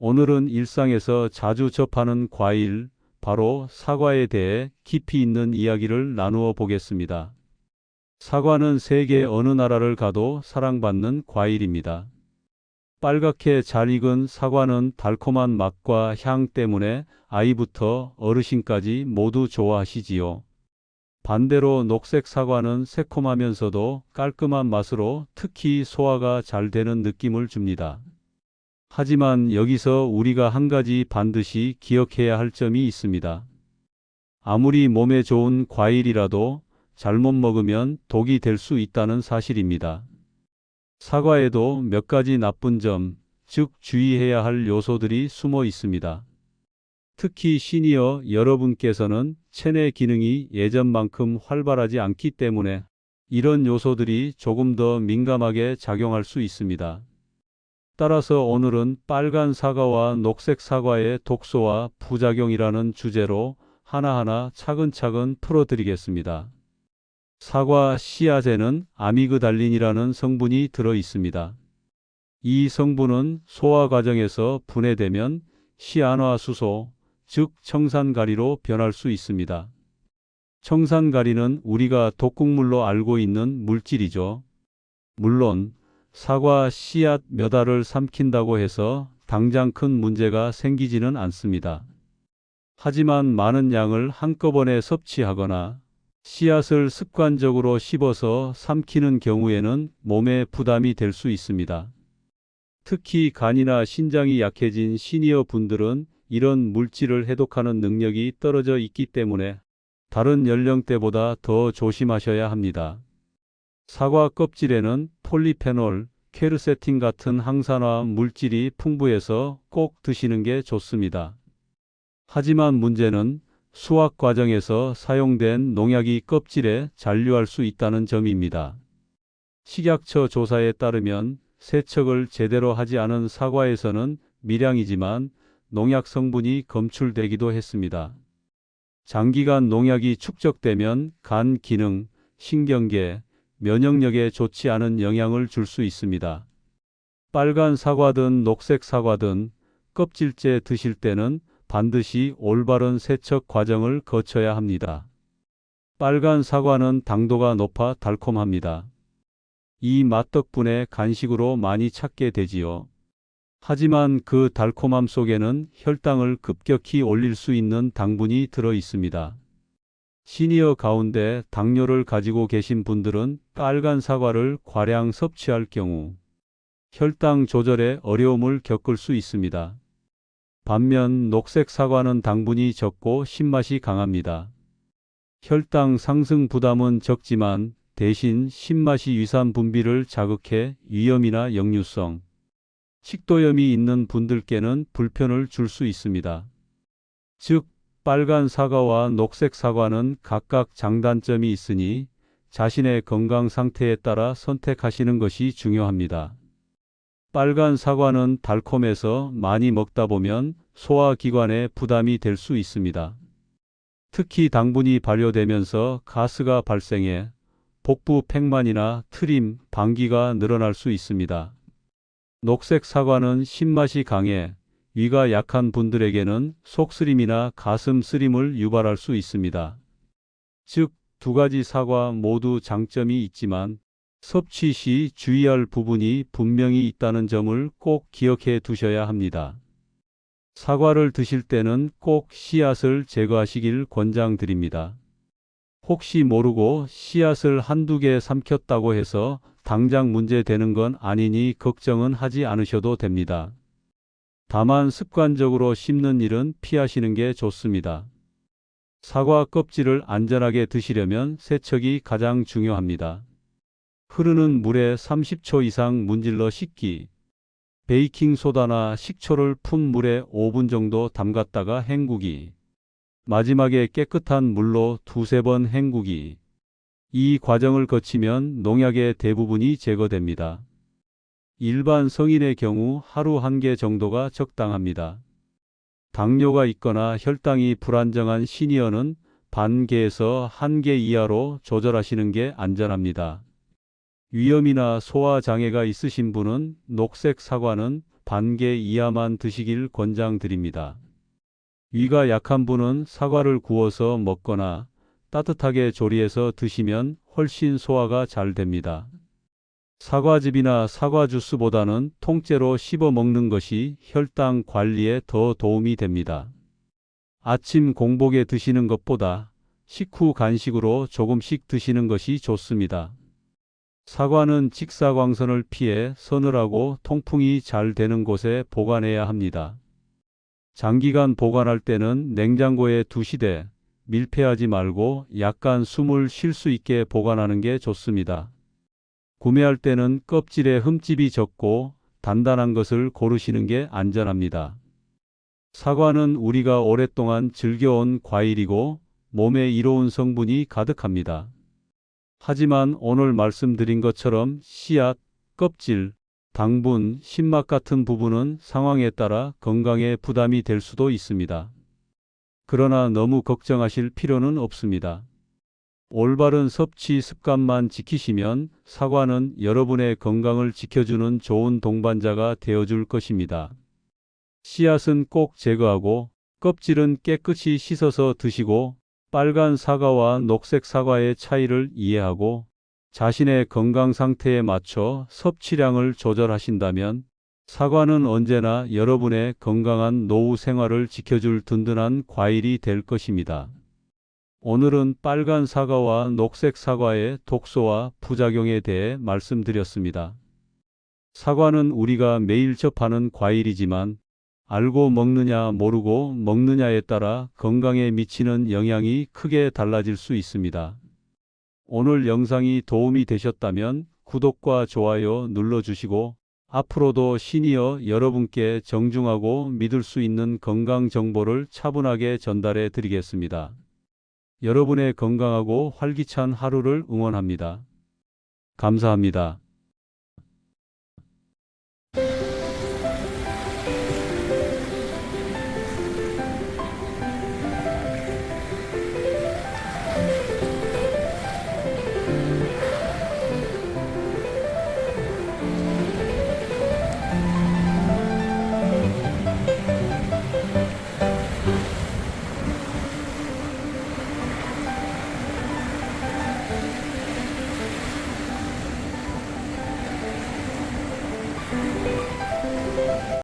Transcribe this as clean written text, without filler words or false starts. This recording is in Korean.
오늘은 일상에서 자주 접하는 과일, 바로 사과에 대해 깊이 있는 이야기를 나누어 보겠습니다. 사과는 세계 어느 나라를 가도 사랑받는 과일입니다. 빨갛게 잘 익은 사과는 달콤한 맛과 향 때문에 아이부터 어르신까지 모두 좋아하시지요. 반대로 녹색 사과는 새콤하면서도 깔끔한 맛으로 특히 소화가 잘 되는 느낌을 줍니다. 하지만 여기서 우리가 한 가지 반드시 기억해야 할 점이 있습니다. 아무리 몸에 좋은 과일이라도 잘못 먹으면 독이 될 수 있다는 사실입니다. 사과에도 몇 가지 나쁜 점, 즉 주의해야 할 요소들이 숨어 있습니다. 특히 시니어 여러분께서는 체내 기능이 예전만큼 활발하지 않기 때문에 이런 요소들이 조금 더 민감하게 작용할 수 있습니다. 따라서 오늘은 빨간 사과와 녹색 사과의 독소와 부작용이라는 주제로 하나하나 차근차근 풀어드리겠습니다. 사과 씨앗에는 아미그달린이라는 성분이 들어 있습니다. 이 성분은 소화 과정에서 분해되면 시안화수소, 즉 청산가리로 변할 수 있습니다. 청산가리는 우리가 독극물로 알고 있는 물질이죠. 물론 사과 씨앗 몇 알을 삼킨다고 해서 당장 큰 문제가 생기지는 않습니다. 하지만 많은 양을 한꺼번에 섭취하거나 씨앗을 습관적으로 씹어서 삼키는 경우에는 몸에 부담이 될 수 있습니다. 특히 간이나 신장이 약해진 시니어 분들은 이런 물질을 해독하는 능력이 떨어져 있기 때문에 다른 연령대보다 더 조심하셔야 합니다. 사과 껍질에는 폴리페놀, 퀘르세틴 같은 항산화 물질이 풍부해서 꼭 드시는 게 좋습니다. 하지만 문제는 수확 과정에서 사용된 농약이 껍질에 잔류할 수 있다는 점입니다. 식약처 조사에 따르면 세척을 제대로 하지 않은 사과에서는 미량이지만 농약 성분이 검출되기도 했습니다. 장기간 농약이 축적되면 간 기능, 신경계, 면역력에 좋지 않은 영향을 줄 수 있습니다. 빨간 사과든 녹색 사과든 껍질째 드실 때는 반드시 올바른 세척 과정을 거쳐야 합니다. 빨간 사과는 당도가 높아 달콤합니다. 이 맛 덕분에 간식으로 많이 찾게 되지요. 하지만 그 달콤함 속에는 혈당을 급격히 올릴 수 있는 당분이 들어 있습니다. 시니어 가운데 당뇨를 가지고 계신 분들은 빨간 사과를 과량 섭취할 경우 혈당 조절에 어려움을 겪을 수 있습니다. 반면 녹색 사과는 당분이 적고 신맛이 강합니다. 혈당 상승 부담은 적지만 대신 신맛이 위산 분비를 자극해 위염이나 역류성, 식도염이 있는 분들께는 불편을 줄 수 있습니다. 즉, 빨간 사과와 녹색 사과는 각각 장단점이 있으니 자신의 건강 상태에 따라 선택하시는 것이 중요합니다. 빨간 사과는 달콤해서 많이 먹다 보면 소화기관에 부담이 될 수 있습니다. 특히 당분이 발효되면서 가스가 발생해 복부 팽만이나 트림, 방귀가 늘어날 수 있습니다. 녹색 사과는 신맛이 강해 위가 약한 분들에게는 속쓰림이나 가슴 쓰림을 유발할 수 있습니다. 즉, 두 가지 사과 모두 장점이 있지만 섭취 시 주의할 부분이 분명히 있다는 점을 꼭 기억해 두셔야 합니다. 사과를 드실 때는 꼭 씨앗을 제거하시길 권장드립니다. 혹시 모르고 씨앗을 한두 개 삼켰다고 해서 당장 문제되는 건 아니니 걱정은 하지 않으셔도 됩니다. 다만 습관적으로 씹는 일은 피하시는 게 좋습니다. 사과 껍질을 안전하게 드시려면 세척이 가장 중요합니다. 흐르는 물에 30초 이상 문질러 씻기. 베이킹소다나 식초를 푼 물에 5분 정도 담갔다가 헹구기. 마지막에 깨끗한 물로 두세 번 헹구기. 이 과정을 거치면 농약의 대부분이 제거됩니다. 일반 성인의 경우 하루 1개 정도가 적당합니다. 당뇨가 있거나 혈당이 불안정한 시니어는 반 개에서 1개 이하로 조절하시는 게 안전합니다. 위염이나 소화 장애가 있으신 분은 녹색 사과는 반 개 이하만 드시길 권장드립니다. 위가 약한 분은 사과를 구워서 먹거나 따뜻하게 조리해서 드시면 훨씬 소화가 잘 됩니다. 사과즙이나 사과 주스보다는 통째로 씹어 먹는 것이 혈당 관리에 더 도움이 됩니다. 아침 공복에 드시는 것보다 식후 간식으로 조금씩 드시는 것이 좋습니다. 사과는 직사광선을 피해 서늘하고 통풍이 잘 되는 곳에 보관해야 합니다. 장기간 보관할 때는 냉장고에 두시되 밀폐하지 말고 약간 숨을 쉴 수 있게 보관하는 게 좋습니다. 구매할 때는 껍질에 흠집이 적고 단단한 것을 고르시는 게 안전합니다. 사과는 우리가 오랫동안 즐겨온 과일이고 몸에 이로운 성분이 가득합니다. 하지만 오늘 말씀드린 것처럼 씨앗, 껍질, 당분, 신맛 같은 부분은 상황에 따라 건강에 부담이 될 수도 있습니다. 그러나 너무 걱정하실 필요는 없습니다. 올바른 섭취 습관만 지키시면 사과는 여러분의 건강을 지켜주는 좋은 동반자가 되어줄 것입니다. 씨앗은 꼭 제거하고 껍질은 깨끗이 씻어서 드시고 빨간 사과와 녹색 사과의 차이를 이해하고 자신의 건강 상태에 맞춰 섭취량을 조절하신다면 사과는 언제나 여러분의 건강한 노후 생활을 지켜줄 든든한 과일이 될 것입니다. 오늘은 빨간 사과와 녹색 사과의 독소와 부작용에 대해 말씀드렸습니다. 사과는 우리가 매일 접하는 과일이지만 알고 먹느냐 모르고 먹느냐에 따라 건강에 미치는 영향이 크게 달라질 수 있습니다. 오늘 영상이 도움이 되셨다면 구독과 좋아요 눌러주시고 앞으로도 시니어 여러분께 정중하고 믿을 수 있는 건강 정보를 차분하게 전달해 드리겠습니다. 여러분의 건강하고 활기찬 하루를 응원합니다. 감사합니다.